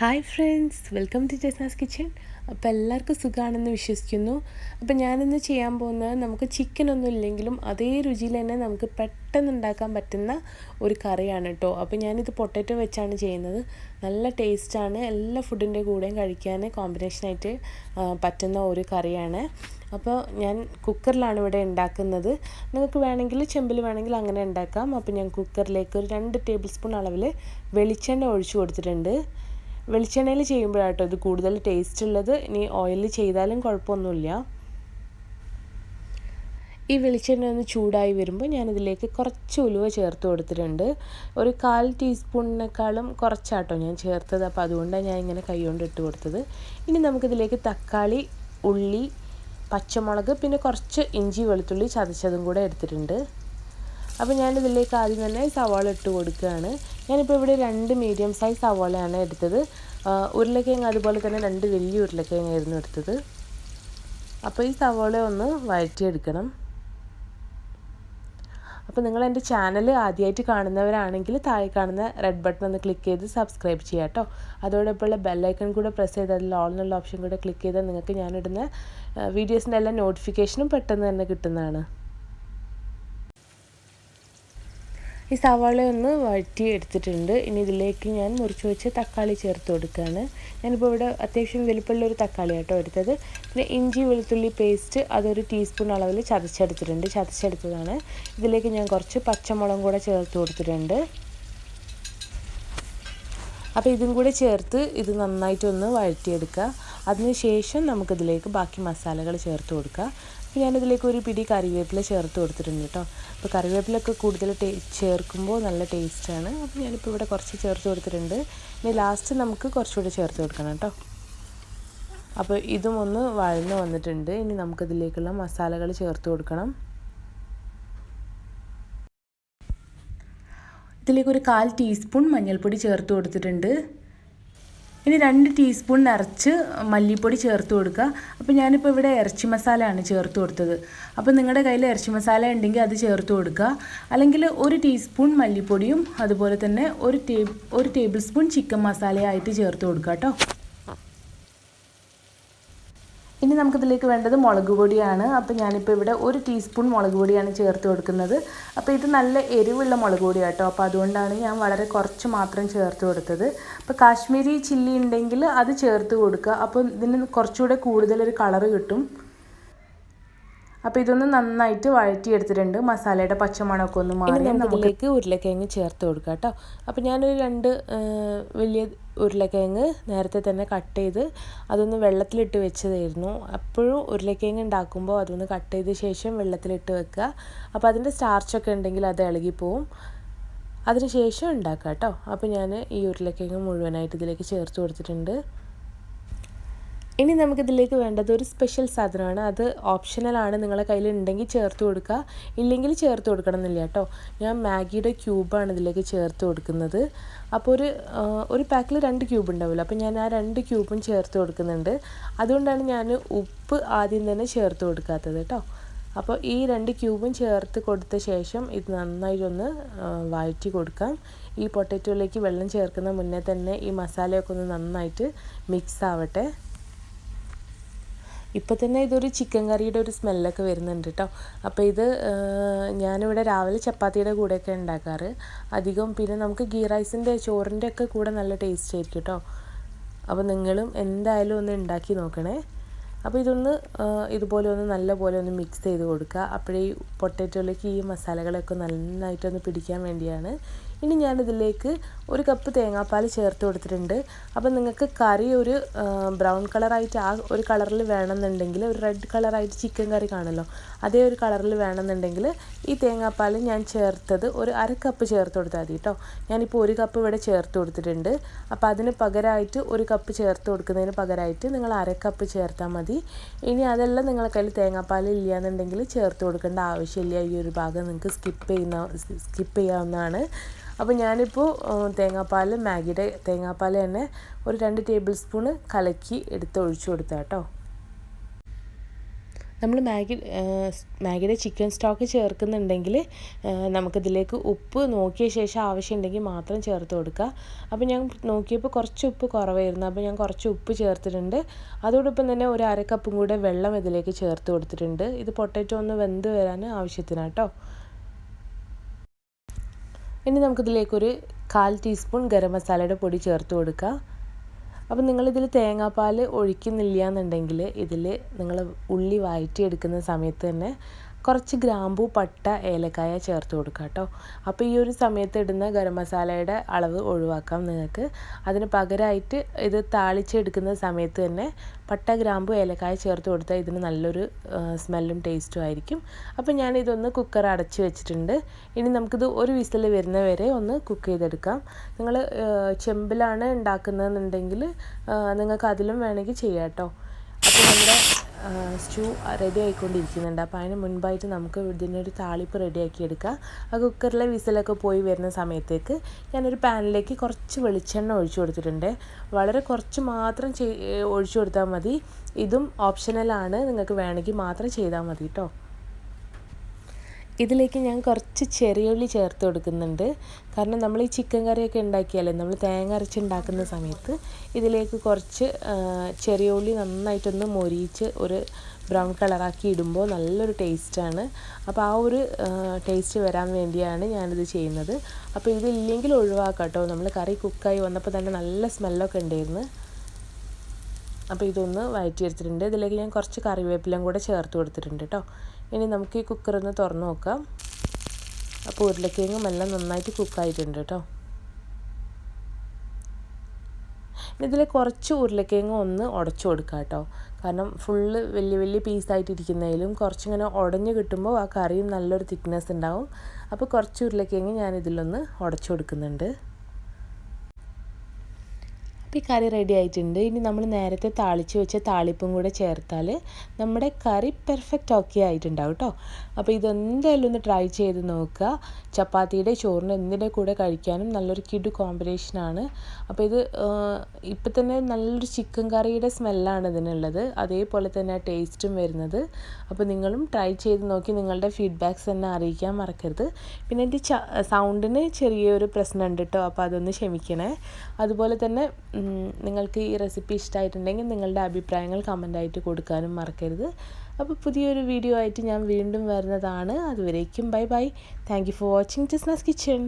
Hi friends, welcome to ജെസാസ് kitchen. അപ്പോൾ എല്ലാവർക്കും സുഖമാണെന്ന് വിശ്വസിക്കുന്നു. അപ്പോൾ ഞാനിന്ന് ചെയ്യാൻ പോകുന്നത് നമുക്ക് ചിക്കനൊന്നും ഇല്ലെങ്കിലും അതേ രുചിയിൽ തന്നെ നമുക്ക് പെട്ടെന്ന് ഉണ്ടാക്കാൻ പറ്റുന്ന ഒരു കറിയാണ് കേട്ടോ. അപ്പോൾ ഞാനിത് പൊട്ടാറ്റോ വെച്ചാണ് ചെയ്യുന്നത്. നല്ല ടേസ്റ്റാണ്, എല്ലാ ഫുഡിൻ്റെ കൂടെയും കഴിക്കാൻ കോമ്പിനേഷനായിട്ട് പറ്റുന്ന ഒരു കറിയാണ്. അപ്പോൾ ഞാൻ കുക്കറിലാണ് ഇവിടെ ഉണ്ടാക്കുന്നത്. നിങ്ങൾക്ക് വേണമെങ്കിൽ ചെമ്പിൽ വേണമെങ്കിൽ അങ്ങനെ ഉണ്ടാക്കാം. അപ്പോൾ ഞാൻ കുക്കറിലേക്ക് ഒരു 2 ടേബിൾ സ്പൂൺ അളവിൽ വെളിച്ചെണ്ണ ഒഴിച്ചു കൊടുത്തിട്ടുണ്ട്. വെളിച്ചെണ്ണയിൽ ചെയ്യുമ്പോഴാട്ടോ ഇത് കൂടുതൽ ടേസ്റ്റ് ഉള്ളത്. ഇനി ഓയിലിൽ ചെയ്താലും കുഴപ്പമൊന്നുമില്ല. ഈ വെളിച്ചെണ്ണ ഒന്ന് ചൂടായി വരുമ്പോൾ ഞാനിതിലേക്ക് കുറച്ച് ഉലുവ ചേർത്ത് കൊടുത്തിട്ടുണ്ട്. ഒരു 1/4 ടീസ്പൂണിനേക്കാളും കുറച്ചാട്ടോ ഞാൻ ചേർത്തത്. അപ്പോൾ അതുകൊണ്ടാണ് ഞാൻ ഇങ്ങനെ കൈകൊണ്ട് ഇട്ട് കൊടുത്തത്. ഇനി നമുക്കിതിലേക്ക് തക്കാളി, ഉള്ളി, പച്ചമുളക്, പിന്നെ കുറച്ച് ഇഞ്ചി വെളുത്തുള്ളി ചതച്ചതും കൂടെ എടുത്തിട്ടുണ്ട്. അപ്പോൾ ഞാനിതിലേക്ക് ആദ്യം തന്നെ സവാള ഇട്ട് കൊടുക്കുകയാണ്. ഞാനിപ്പോൾ ഇവിടെ 2 മീഡിയം സൈസ് സവാളയാണ് എടുത്തത്. ഉരുളക്കിഴങ്ങ് അതുപോലെ തന്നെ 2 വലിയ ഉരുളക്കിഴങ്ങായിരുന്നു എടുത്തത്. അപ്പോൾ ഈ സവാള ഒന്ന് വഴറ്റിയെടുക്കണം. അപ്പോൾ നിങ്ങൾ എൻ്റെ ചാനൽ ആദ്യമായിട്ട് കാണുന്നവരാണെങ്കിൽ താഴെ കാണുന്ന റെഡ് ബട്ടൺ ഒന്ന് ക്ലിക്ക് ചെയ്ത് സബ്സ്ക്രൈബ് ചെയ്യുക കേട്ടോ. അതോടൊപ്പമുള്ള ബെല്ലൈക്കൺ കൂടെ പ്രസ് ചെയ്ത് അതിൽ ഓൾ എന്നുള്ള ഓപ്ഷൻ കൂടെ ക്ലിക്ക് ചെയ്താൽ നിങ്ങൾക്ക് ഞാനിടുന്ന വീഡിയോസിൻ്റെ എല്ലാ നോട്ടിഫിക്കേഷനും പെട്ടെന്ന് തന്നെ കിട്ടുന്നതാണ്. ഈ സവാള ഒന്ന് വഴറ്റി എടുത്തിട്ടുണ്ട്. ഇനി ഇതിലേക്ക് ഞാൻ മുറിച്ച് വെച്ച് തക്കാളി ചേർത്ത് കൊടുക്കുകയാണ്. ഞാനിപ്പോൾ ഇവിടെ അത്യാവശ്യം വലിപ്പമുള്ളൊരു തക്കാളി ആട്ടോ എടുത്തത്. പിന്നെ ഇഞ്ചി വെളുത്തുള്ളി പേസ്റ്റ് അതൊരു ടീസ്പൂൺ അളവിൽ ചതച്ചെടുത്തതാണ്. ഇതിലേക്ക് ഞാൻ കുറച്ച് പച്ചമുളകും കൂടെ ചേർത്ത് കൊടുത്തിട്ടുണ്ട്. അപ്പോൾ ഇതും കൂടെ ചേർത്ത് ഇത് നന്നായിട്ടൊന്ന് വഴറ്റിയെടുക്കുക. അതിനുശേഷം നമുക്കിതിലേക്ക് ബാക്കി മസാലകൾ ചേർത്ത് കൊടുക്കുക. അപ്പോൾ ഞാനിതിലേക്ക് ഒരു പിടി കറിവേപ്പില ചേർത്ത് കൊടുത്തിട്ടുണ്ട് കേട്ടോ. അപ്പോൾ കറിവേപ്പിലൊക്കെ കൂടുതൽ ചേർക്കുമ്പോൾ നല്ല ടേസ്റ്റാണ്. അപ്പോൾ ഞാനിപ്പോൾ ഇവിടെ കുറച്ച് ചേർത്ത് കൊടുത്തിട്ടുണ്ട്. ഇനി ലാസ്റ്റ് നമുക്ക് കുറച്ചുകൂടി ചേർത്ത് കൊടുക്കണം കേട്ടോ. അപ്പോൾ ഇതും ഒന്ന് വഴന്ന് വന്നിട്ടുണ്ട്. ഇനി നമുക്കിതിലേക്കുള്ള മസാലകൾ ചേർത്ത് കൊടുക്കണം. ഇതിലേക്ക് ഒരു 1/4 ടീസ്പൂൺ മഞ്ഞൾപ്പൊടി ചേർത്ത് കൊടുത്തിട്ടുണ്ട്. ഇനി 2 ടീസ്പൂൺ നിറച്ച് മല്ലിപ്പൊടി ചേർത്ത് കൊടുക്കുക. അപ്പോൾ ഞാനിപ്പോൾ ഇവിടെ ഇറച്ചി മസാലയാണ് ചേർത്ത് കൊടുത്തത്. അപ്പോൾ നിങ്ങളുടെ കയ്യിൽ ഇറച്ചി മസാല ഉണ്ടെങ്കിൽ അത് ചേർത്ത് കൊടുക്കുക. അല്ലെങ്കിൽ 1 ടീസ്പൂൺ മല്ലിപ്പൊടിയും അതുപോലെ തന്നെ ഒരു ടേബിൾ സ്പൂൺ ചിക്കൻ മസാലയായിട്ട് ചേർത്ത് കൊടുക്കുക കേട്ടോ. ഇനി നമുക്കിതിലേക്ക് വേണ്ടത് മുളക് പൊടിയാണ്. അപ്പോൾ ഞാനിപ്പോൾ ഇവിടെ 1 ടീസ്പൂൺ മുളക് പൊടിയാണ് ചേർത്ത് കൊടുക്കുന്നത്. അപ്പോൾ ഇത് നല്ല എരിവുള്ള മുളക് പൊടി കേട്ടോ. അപ്പോൾ അതുകൊണ്ടാണ് ഞാൻ വളരെ കുറച്ച് മാത്രം ചേർത്ത് കൊടുത്തത്. അപ്പോൾ കാശ്മീരി ചില്ലി ഉണ്ടെങ്കിൽ അത് ചേർത്ത് കൊടുക്കുക. അപ്പോൾ ഇതിന് കുറച്ചുകൂടെ കൂടുതലൊരു കളറ് കിട്ടും. അപ്പോൾ ഇതൊന്ന് നന്നായിട്ട് വഴറ്റിയെടുത്തിട്ടുണ്ട്. മസാലയുടെ പച്ചമണമൊക്കെ ഒന്ന് മാറി നമുക്കിതിലേക്ക് ഉരുളക്കിഴങ്ങ് ചേർത്ത് കൊടുക്കുക കേട്ടോ. അപ്പോൾ ഞാനൊരു 2 വലിയ ഉരുളക്കിഴങ്ങ് നേരത്തെ തന്നെ കട്ട് ചെയ്ത് അതൊന്ന് വെള്ളത്തിലിട്ട് വെച്ചതായിരുന്നു. അപ്പോഴും ഉരുളക്കിഴങ്ങ് ഉണ്ടാക്കുമ്പോൾ അതൊന്ന് കട്ട് ചെയ്ത ശേഷം വെള്ളത്തിലിട്ട് വെക്കുക. അപ്പോൾ അതിൻ്റെ സ്റ്റാർച്ചൊക്കെ ഉണ്ടെങ്കിൽ അത് ഇളകിപ്പോവും. അതിന് ശേഷം ഉണ്ടാക്കുക കേട്ടോ. അപ്പോൾ ഞാൻ ഈ ഉരുളക്കിഴങ്ങ് മുഴുവനായിട്ട് ഇതിലേക്ക് ചേർത്ത് കൊടുത്തിട്ടുണ്ട്. ഇനി നമുക്കിതിലേക്ക് വേണ്ടത് ഒരു സ്പെഷ്യൽ സാധനമാണ്. അത് ഓപ്ഷണലാണ്. നിങ്ങളുടെ കയ്യിൽ ഉണ്ടെങ്കിൽ ചേർത്ത് കൊടുക്കുക, ഇല്ലെങ്കിൽ ചേർത്ത് കൊടുക്കണം എന്നില്ല കേട്ടോ. ഞാൻ മാഗിയുടെ ക്യൂബാണ് ഇതിലേക്ക് ചേർത്ത് കൊടുക്കുന്നത്. അപ്പോൾ ഒരു പാക്കിൽ 2 ക്യൂബ് ഉണ്ടാവില്ല. അപ്പോൾ ഞാൻ ആ 2 ക്യൂബും ചേർത്ത് കൊടുക്കുന്നുണ്ട്. അതുകൊണ്ടാണ് ഞാൻ ഉപ്പ് ആദ്യം തന്നെ ചേർത്ത് കൊടുക്കാത്തത് കേട്ടോ. അപ്പോൾ ഈ 2 ക്യൂബും ചേർത്ത് കൊടുത്ത ശേഷം ഇത് നന്നായിട്ടൊന്ന് വഴറ്റി കൊടുക്കാം. ഈ പൊട്ടാറ്റോയിലേക്ക് വെള്ളം ചേർക്കുന്ന മുന്നേ തന്നെ ഈ മസാലയൊക്കെ ഒന്ന് നന്നായിട്ട് മിക്സ് ആവട്ടെ. ഇപ്പോൾ തന്നെ ഇതൊരു ചിക്കൻ കറിയുടെ ഒരു സ്മെല്ലൊക്കെ വരുന്നുണ്ട് കേട്ടോ. അപ്പോൾ ഇത് ഞാനിവിടെ രാവിലെ ചപ്പാത്തിയുടെ കൂടെയൊക്കെ ഉണ്ടാക്കാറ് അധികം. പിന്നെ നമുക്ക് ഗീ റൈസിൻ്റെ ചോറിൻ്റെ ഒക്കെ കൂടെ നല്ല ടേസ്റ്റ് ആയിരിക്കും കേട്ടോ. അപ്പോൾ നിങ്ങളും എന്തായാലും ഒന്ന് ഉണ്ടാക്കി നോക്കണേ. അപ്പോൾ ഇതൊന്ന് ഇതുപോലെ ഒന്ന് നല്ലപോലെ ഒന്ന് മിക്സ് ചെയ്ത് കൊടുക്കുക. അപ്പോഴേ ഈ പൊട്ടാറ്റോയിലേക്ക് ഈ മസാലകളൊക്കെ നന്നായിട്ടൊന്ന് പിടിക്കാൻ വേണ്ടിയാണ്. ഇനി ഞാനിതിലേക്ക് 1 കപ്പ് തേങ്ങാപ്പാൽ ചേർത്ത് കൊടുത്തിട്ടുണ്ട്. അപ്പോൾ നിങ്ങൾക്ക് കറി ഒരു ബ്രൗൺ കളറായിട്ട് ആ ഒരു കളറിൽ വേണമെന്നുണ്ടെങ്കിൽ, ഒരു റെഡ് കളറായിട്ട് ചിക്കൻ കറി കാണുമല്ലോ, അതേ ഒരു കളറിൽ വേണമെന്നുണ്ടെങ്കിൽ ഈ തേങ്ങാപ്പാൽ ഞാൻ ചേർത്തത് ഒരു 1/2 കപ്പ് ചേർത്ത് കൊടുത്താൽ മതി കേട്ടോ. ഞാനിപ്പോൾ 1 കപ്പ് ഇവിടെ ചേർത്ത് കൊടുത്തിട്ടുണ്ട്. അപ്പോൾ അതിന് പകരമായിട്ട് 1 കപ്പ് ചേർത്ത് കൊടുക്കുന്നതിന് പകരമായിട്ട് നിങ്ങൾ 1/2 കപ്പ് ചേർത്താൽ മതി. ഇനി അതെല്ലാം നിങ്ങളുടെ കയ്യിൽ തേങ്ങാപ്പാൽ ഇല്ലയെന്നുണ്ടെങ്കിൽ ചേർത്ത് കൊടുക്കേണ്ട ആവശ്യമില്ല. ഈ ഒരു ഭാഗം നിങ്ങൾക്ക് സ്കിപ്പ് ചെയ്യാവുന്നതാണ്. അപ്പോൾ ഞാനിപ്പോൾ മാഗിയുടെ തേങ്ങാപ്പാൽ തന്നെ ഒരു 2 ടേബിൾ സ്പൂണ് കലക്കി എടുത്ത് ഒഴിച്ചു കൊടുത്താൽ കേട്ടോ. നമ്മൾ മാഗിയുടെ ചിക്കൻ സ്റ്റോക്ക് ചേർക്കുന്നുണ്ടെങ്കിൽ നമുക്കിതിലേക്ക് ഉപ്പ് നോക്കിയ ശേഷം ആവശ്യമുണ്ടെങ്കിൽ മാത്രം ചേർത്ത് കൊടുക്കുക. അപ്പോൾ ഞാൻ നോക്കിയപ്പോൾ കുറച്ച് ഉപ്പ് കുറവായിരുന്നു, അപ്പോൾ ഞാൻ കുറച്ച് ഉപ്പ് ചേർത്തിട്ടുണ്ട്. അതോടൊപ്പം തന്നെ ഒരു അര കപ്പും കൂടെ വെള്ളം ഇതിലേക്ക് ചേർത്ത് കൊടുത്തിട്ടുണ്ട്. ഇത് പൊട്ടാറ്റോ ഒന്ന് വെന്ത് വരാൻ ആവശ്യത്തിനാട്ടോ. ഇനി നമുക്കിതിലേക്കൊരു 1/4 ടീസ്പൂൺ ഗരം മസാലയുടെ പൊടി ചേർത്ത് കൊടുക്കുക. അപ്പോൾ നിങ്ങളിതിൽ തേങ്ങാപ്പാൽ ഒഴിക്കുന്നില്ല എന്നുണ്ടെങ്കിൽ ഇതിൽ നിങ്ങൾ ഉള്ളി വഴറ്റിയെടുക്കുന്ന സമയത്ത് തന്നെ കുറച്ച് ഗ്രാമ്പൂ, പട്ട, ഏലക്കായ ചേർത്ത് കൊടുക്കുക കേട്ടോ. അപ്പോൾ ഈ ഒരു സമയത്ത് ഇടുന്ന ഗരം മസാലയുടെ അളവ് ഒഴിവാക്കാം നിങ്ങൾക്ക്. അതിന് പകരമായിട്ട് ഇത് താളിച്ചെടുക്കുന്ന സമയത്ത് തന്നെ പട്ട, ഗ്രാമ്പൂ, ഏലക്കായ ചേർത്ത് കൊടുത്താൽ ഇതിന് നല്ലൊരു സ്മെല്ലും ടേസ്റ്റും ആയിരിക്കും. അപ്പോൾ ഞാനിതൊന്ന് കുക്കർ അടച്ച് വെച്ചിട്ടുണ്ട്. ഇനി നമുക്കിത് ഒരു വിസിൽ വരുന്നവരെ ഒന്ന് കുക്ക് ചെയ്തെടുക്കാം. നിങ്ങൾ ചെമ്പിലാണ് ഉണ്ടാക്കുന്നതെന്നുണ്ടെങ്കിൽ നിങ്ങൾക്ക് അതിലും വേണമെങ്കിൽ ചെയ്യാം കേട്ടോ. അപ്പോൾ നമ്മുടെ സ്റ്റൂ റെഡി ആയിക്കൊണ്ടിരിക്കുന്നുണ്ട്. അപ്പോൾ അതിന് മുൻപായിട്ട് നമുക്ക് ഇതിനൊരു താളിപ്പ് റെഡിയാക്കി എടുക്കാം. ആ കുക്കറിലെ വിസിലൊക്കെ പോയി വരുന്ന സമയത്തേക്ക് ഞാനൊരു പാനിലേക്ക് കുറച്ച് വെളിച്ചെണ്ണ ഒഴിച്ചു കൊടുത്തിട്ടുണ്ട്. വളരെ കുറച്ച് മാത്രം ഒഴിച്ചു കൊടുത്താൽ മതി. ഇതും ഓപ്ഷണലാണ്, നിങ്ങൾക്ക് വേണമെങ്കിൽ മാത്രം ചെയ്താൽ മതി കേട്ടോ. ഇതിലേക്ക് ഞാൻ കുറച്ച് ചെറിയുള്ളി ചേർത്ത് കൊടുക്കുന്നുണ്ട്. കാരണം നമ്മൾ ഈ ചിക്കൻ കറിയൊക്കെ ഉണ്ടാക്കിയാലേ നമ്മൾ തേങ്ങ അരച്ചുണ്ടാക്കുന്ന സമയത്ത് ഇതിലേക്ക് കുറച്ച് ചെറിയുള്ളി നന്നായിട്ടൊന്ന് മൊരിയിച്ച് ഒരു ബ്രൗൺ കളറാക്കി ഇടുമ്പോൾ നല്ലൊരു ടേസ്റ്റാണ്. അപ്പോൾ ആ ഒരു ടേസ്റ്റ് വരാൻ വേണ്ടിയാണ് ഞാനിത് ചെയ്യുന്നത്. അപ്പോൾ ഇതില്ലെങ്കിൽ ഒഴിവാക്കാം കേട്ടോ. നമ്മൾ കറി കുക്കായി വന്നപ്പോൾ തന്നെ നല്ല സ്മെല്ലൊക്കെ ഉണ്ടായിരുന്നു. അപ്പോൾ ഇതൊന്ന് വഴറ്റിയെടുത്തിട്ടുണ്ട്. ഇതിലേക്ക് ഞാൻ കുറച്ച് കറിവേപ്പിലയും കൂടെ ചേർത്ത് കൊടുത്തിട്ടുണ്ട് കേട്ടോ. ഇനി നമുക്ക് ഈ കുക്കറൊന്ന് തുറന്ന് നോക്കാം. അപ്പോൾ ഉരുളക്കിഴങ്ങും എല്ലാം നന്നായിട്ട് കുക്കായിട്ടുണ്ട് കേട്ടോ. ഇതിൽ കുറച്ച് ഉരുളക്കിഴങ്ങ് ഒന്ന് ഉടച്ചു കൊടുക്കുക കേട്ടോ. കാരണം ഫുള്ള് വലിയ വലിയ പീസായിട്ടിരിക്കുന്നതിലും കുറച്ചിങ്ങനെ ഉടഞ്ഞ് കിട്ടുമ്പോൾ ആ കറിയും നല്ലൊരു തിക്നെസ് ഉണ്ടാവും. അപ്പോൾ കുറച്ച് ഉരുളക്കിഴങ്ങ് ഞാനിതിലൊന്ന് ഉടച്ചു കൊടുക്കുന്നുണ്ട്. അപ്പോൾ ഈ കറി റെഡി ആയിട്ടുണ്ട്. ഇനി നമ്മൾ നേരത്തെ താളിച്ച് വെച്ച താളിപ്പും കൂടെ ചേർത്താൽ നമ്മുടെ കറി പെർഫെക്റ്റ് ഓക്കെ ആയിട്ടുണ്ടാവും കേട്ടോ. അപ്പോൾ ഇതെന്തായാലും ഒന്ന് ട്രൈ ചെയ്ത് നോക്കുക. ചപ്പാത്തിയുടെ ചോറിന് എന്തിൻ്റെ കൂടെ കഴിക്കാനും നല്ലൊരു കിടു കോമ്പിനേഷനാണ്. അപ്പോൾ ഇത് ഇപ്പം തന്നെ നല്ലൊരു ചിക്കൻ കറിയുടെ സ്മെല്ലാണ് ഇതിനുള്ളത്. അതേപോലെ തന്നെ ടേസ്റ്റും വരുന്നത്. അപ്പോൾ നിങ്ങളും ട്രൈ ചെയ്ത് നോക്കി നിങ്ങളുടെ ഫീഡ്ബാക്ക്സ് എന്നെ അറിയിക്കാൻ മറക്കരുത്. പിന്നെ എൻ്റെ സൗണ്ടിന് ചെറിയൊരു പ്രശ്നമുണ്ട് കേട്ടോ. അപ്പോൾ അതൊന്ന് ക്ഷമിക്കണേ. അതുപോലെ തന്നെ നിങ്ങൾക്ക് ഈ റെസിപ്പി ഇഷ്ടമായിട്ടുണ്ടെങ്കിൽ നിങ്ങളുടെ അഭിപ്രായങ്ങൾ കമൻ്റായിട്ട് കൊടുക്കാനും മറക്കരുത്. അപ്പോൾ പുതിയൊരു വീഡിയോ ആയിട്ട് ഞാൻ വീണ്ടും വരുന്നതാണ്. അതുവരേക്കും bye bye. Thank you for watching Jisna's kitchen.